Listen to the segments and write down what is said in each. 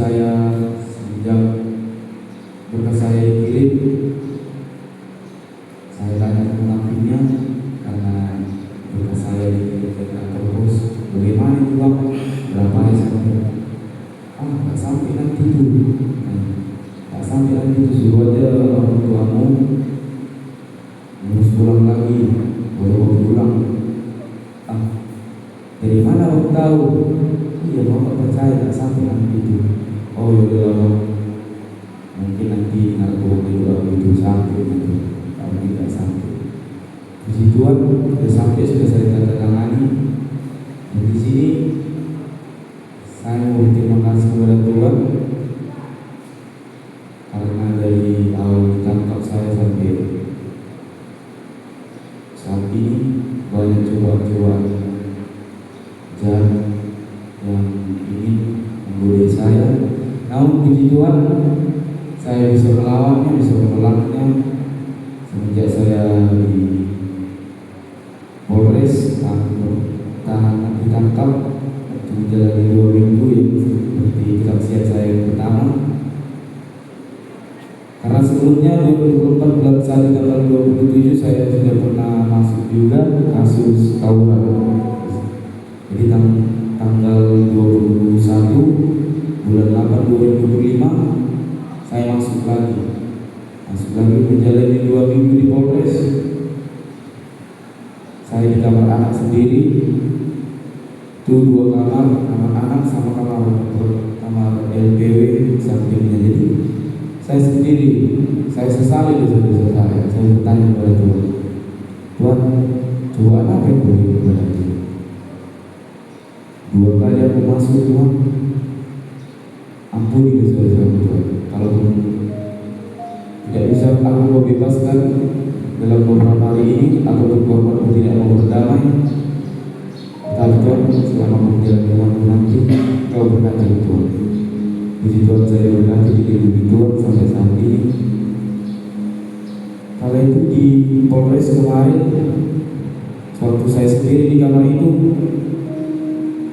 saya sejak berkas saya dikirim, saya tanya ke pendampingnya karena berkas saya dikirim ke kantor pos. Bagaimana itu Bang? Berapa hari sampai? Nggak sampai nanti itu. Nggak sampai nanti itu, suruh aja orang tuamu ngurus pulang lagi, baru pulang. Dari mana Bang tahu? Iya Bang, nggak percaya, nggak sampai nanti itu. Oh yaudah Bang, mungkin nanti narkoba juga begitu sampai gitu, tapi tidak sampai. Puji Tuhan sudah sampai, sudah saya tanda tangani. Dan di sini saya mau berterima kasih kepada Tuhan karena dari awal ditangkap saya sampai saat ini banyak cobaan jahat yang ingin menggoda saya. Namun puji Tuhan saya bisa melawannya, bisa menolaknya semenjak saya di Polres ditangkap menjalani 2 minggu yang seperti kesaksian saya yang pertama. Karena sebelumnya 24 bulan 1 tanggal 27 saya sudah pernah masuk juga kasus tawuran. Jadi tanggal 21 bulan 8 2025 saya masuk lagi menjalani 2 minggu di Polres. Saya di kamar anak sendiri, itu 2 kamar anak sama kamar LPW sampingnya. Jadi saya sendiri, saya sesali dosa-dosa saya. Saya bertanya kepada Tuhan, Tuhan, cobaan apa yang boleh kepada dia? 2 kali aku masuk, Tuhan, ampuni dosa-dosa Tuhan. Kalau tidak bisa aku bebaskan dalam beberapa hari ini, atau berkorban tidak mau berdamai, tapi Tuhan selama menjalani waktu nanti Kau berkati Tuhan. Puji Tuhan, saya berkati di Tuhan sampai saat ini. Kala itu di Polres kemarin, waktu saya sendiri di kamar itu,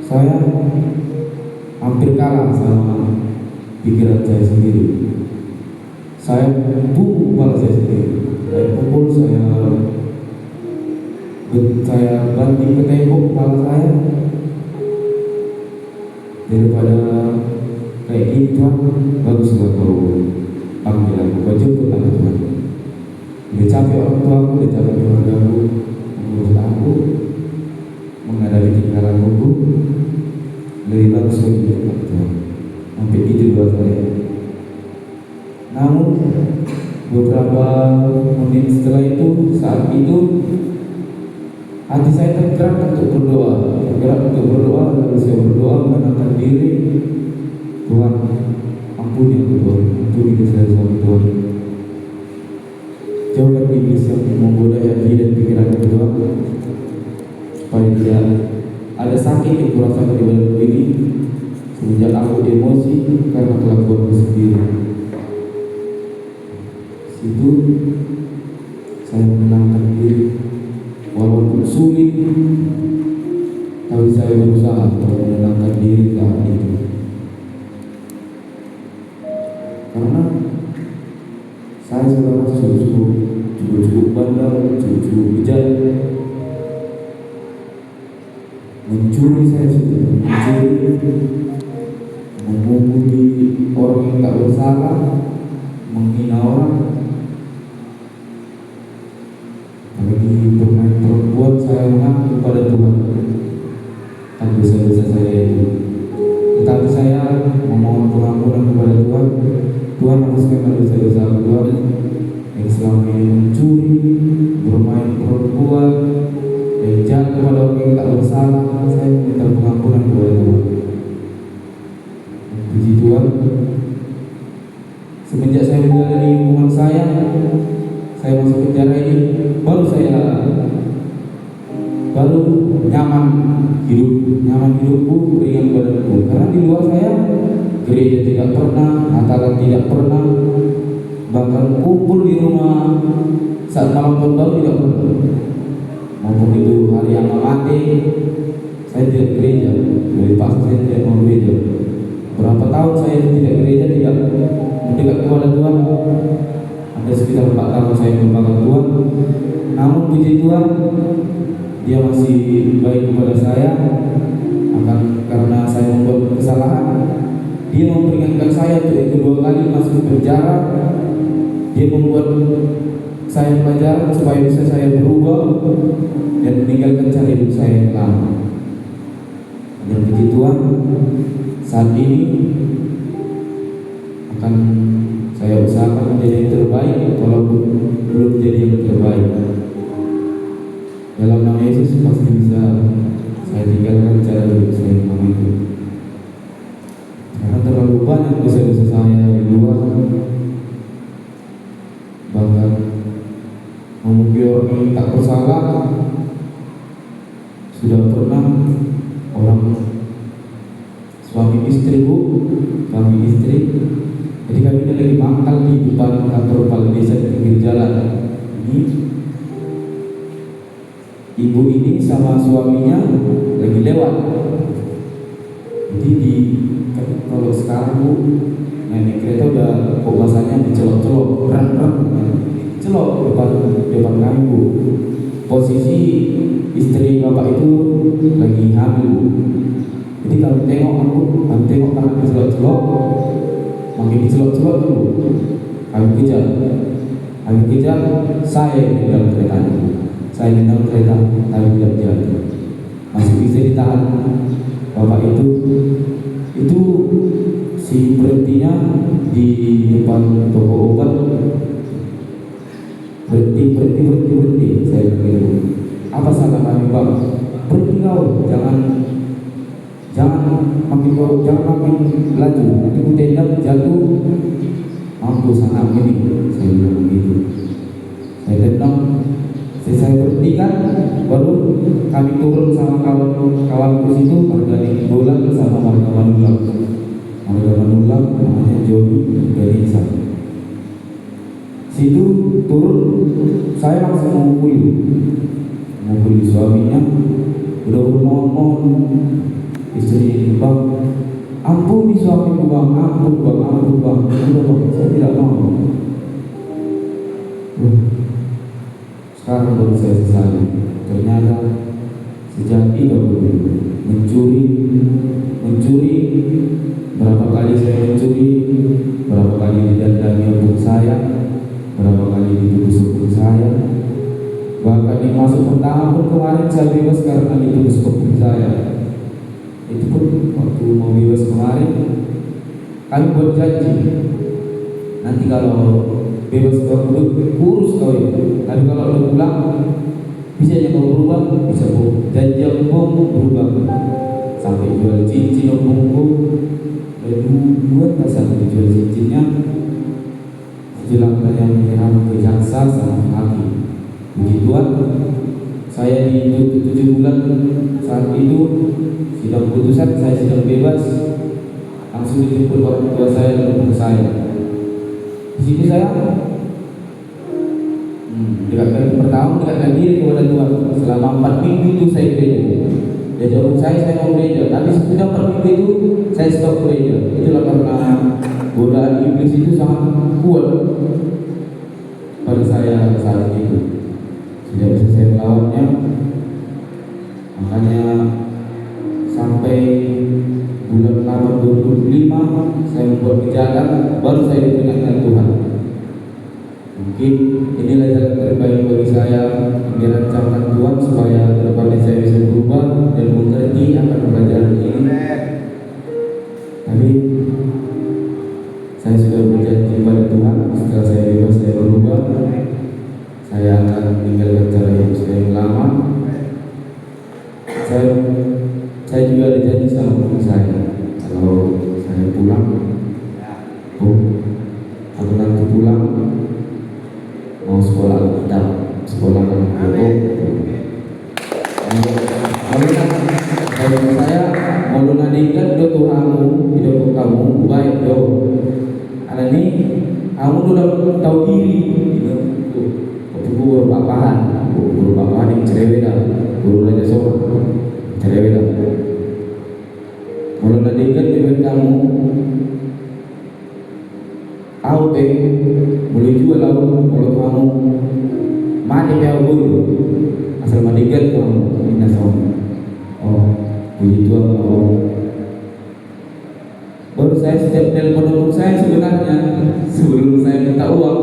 saya hampir kalah sama pikiran saya sendiri. Saya pukul kepala saya sendiri. Saya pukul, saya banting ke tembok kepala saya. Daripada kayak gini Tuhan, baguslah Kau panggil aku, Kau jemput aku Tuhan. Udah capek orang tua aku, udah capek keluarga aku, mengurus aku, menghadapi tinggalan aku. Lebih bagus lagi Tuhan. Sampai gitu doa saya. Namun beberapa menit setelah itu, saat itu hati saya tergerak untuk berdoa, lalu saya berdoa menenangkan diri. Tuhan, ampuni aku Tuhan, ampuni dosa-dosa aku Tuhan. Jauhkan iblis yang menggoda hati dan pikiran aku Tuhan, supaya tidak ada sakit yang kurasakan di badanku ini semenjak aku emosi karena kelakuanku sendiri. Itu saya menenangkan diri, walaupun sulit, tapi saya berusaha untuk menenangkan diri saat itu. Karena saya saudara cukup bandel, cukup bijak, mencuri, saya sudah mencuri, memunguti orang yang tak bersalah, menghina orang. Bagi bermain perempuan, saya mengaku kepada Tuhan akan dosa-dosa saya itu. Tetapi saya memohon pengampunan kepada Tuhan. Tuhan, hapuskan dosa-dosa Tuhan yang selama ini mencuri, bermain perempuan, dan jahat kepada orang yang tak bersalah. Saya minta pengampunan kepada Tuhan. Puji Tuhan, semenjak saya menjalani hukuman saya masuk penjara ini, baru nyaman hidupku, ringan badanku. Karena di luar saya gereja tidak pernah, Natalan tidak pernah, bahkan kumpul di rumah saat malam tahun baru tidak pernah. Maupun itu hari yang mati, saya tidak gereja, dari pastor saya tidak mau gereja. Berapa tahun saya tidak gereja, tidak mendekat kepada Tuhan. Ada sekitar 4 tahun saya melupakan Tuhan. Namun puji Tuhan, Dia masih baik kepada saya. Akan karena saya membuat kesalahan, Dia memperingatkan saya untuk yang kedua kali masuk penjara. Dia membuat saya pelajaran supaya bisa saya berubah dan meninggalkan cara hidup saya yang lama. Dan puji Tuhan, saat ini akan saya usahakan menjadi yang terbaik, walaupun belum jadi yang terbaik. Dalam nama Yesus pasti bisa saya tinggalkan cara hidup saya yang lama itu. Karena terlalu banyak dosa-dosa saya di luar, bahkan memukul orang yang tak bersalah. Sudah pernah orang suami istri, jadi kami lagi mangkal di depan kantor kepala desa di pinggir jalan. Ini ibu ini sama suaminya lagi lewat. Jadi kalau sekarang Bu, naik kereta udah kok bahasanya dicelok-celok, celok depan kami Bu. Posisi istri bapak itu lagi hamil Bu. Jadi kalau tengok karena dicelok-celok, makin dicelok-celok dulu. Kami kejar, saya di dalam kereta. Saya di dalam kereta, tapi tidak jalan. Masih bisa ditahan. Bapak itu si berhentinya di depan toko obat. Berhenti. Saya bilang, apa salah kami Pak? Berhenti kau, jangan makin laju. Nanti ku tendang jatuh, mampus anak ini. Saya bilang begitu. Saya tendang. Saya berhentikan, baru kami turun sama kawan-kawanku situ, warga di Bolan sama warga Manulang namanya Jody dari Isa. Situ turun, saya langsung memukul suaminya. Udah ngomong istri Bang, ampuni suamiku Bang, ampun Bang. Udah Bang, saya tidak mau. Sekarang baru saya sesali. Ternyata sejak itu mencuri. Berapa kali saya mencuri, berapa kali didandani untuk saya, berapa kali ditubus saya. Bahkan di masuk pertama pun kemarin saya bebas karena ditubus saya. Itu pun waktu mau bebas kemarin, kami buat janji. Nanti kalau bebas kau kurus kau itu. Tapi kalau lo pulang, bisa aja kau berubah, bisa kau janji aku berubah. Sampai jual cincin aku, dua tak sampai jual cincinnya. Sejelang tanya menyerang ke jaksa sama hakim. Puji Tuhan, saya di 7 bulan saat itu sidang putusan, saya sidang bebas. Langsung dijemput orang tua saya dan rumah saya. Di sini saya dekatkan diri kepada Tuhan. Selama 4 minggu itu saya gereja. Jadi orang saya mau gereja. Tapi sudah 4 minggu itu saya stop gereja. Itulah karena godaan iblis itu sangat kuat pada saya saat itu. Tidak bisa saya melawannya. Makanya sampai bulan 8 2005 saya membuat kejahatan, baru saya diperingatkan Tuhan. Mungkin inilah jalan terbaik bagi saya yang dirancangkan Tuhan supaya kedepannya saya bisa berubah dan mengerti akan pelajaran ini. Tapi saya sudah berjanji pada Tuhan, setelah saya bebas saya berubah, saya akan meninggalkan cara hidup saya yang lama. Saya juga ada janji sama teman saya, kalau saya pulang, aku nanti pulang mau sekolah Alkitab, sekolah kalau saya mau nadikan do Tuhanmu hidup kamu baik do. Karena ini kamu udah tahu diri, guru bapahan yang cerewet dah, guru aja seorang cerewet dah. Mau nadikan hidup kamu Aku boleh jual lalu kalau kamu mati ya guru asal mandikan kamu ini sama. Oh, puji Tuhan Allah. Baru saya setiap telepon untuk saya sebenarnya sebelum saya minta uang,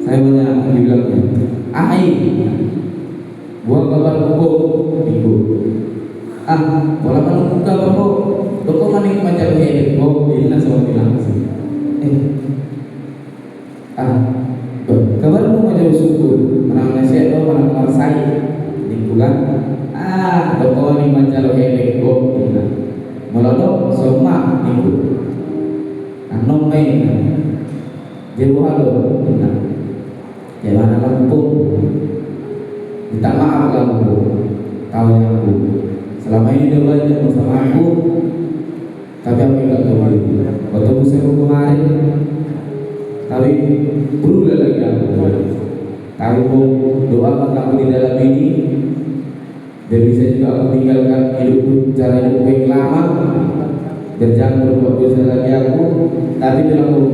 saya banyak dibilangnya, buang kabar buku ibu. Pola mana buka buku, buku mana macam ini, ini sama bilang. Kabarmu macam syukur, menang nasihat atau menang kuasai di bulan. Buku ini macam ini, Molado soma niku. Anong may jebu halo. Jangan lampung. Minta maaf kamu. Tahu yang aku. Selama ini dia banyak bersama aku, tapi aku enggak tahu. Waktu saya kemarin, tapi berulang lagi aku. Tahu doa aku di dalam ini. Dan bisa juga aku tinggalkan hidupku, cara hidupku yang lama, dan jangan berbuat dosa lagi aku. Tapi dalam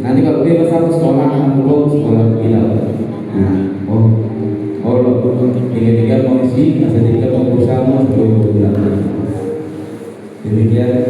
nanti kalau dia bersama sekolah, sekolah kita. Allah tiga-tiga kondisi, masa tiga mau bersama sebelum berbulan. Demikian.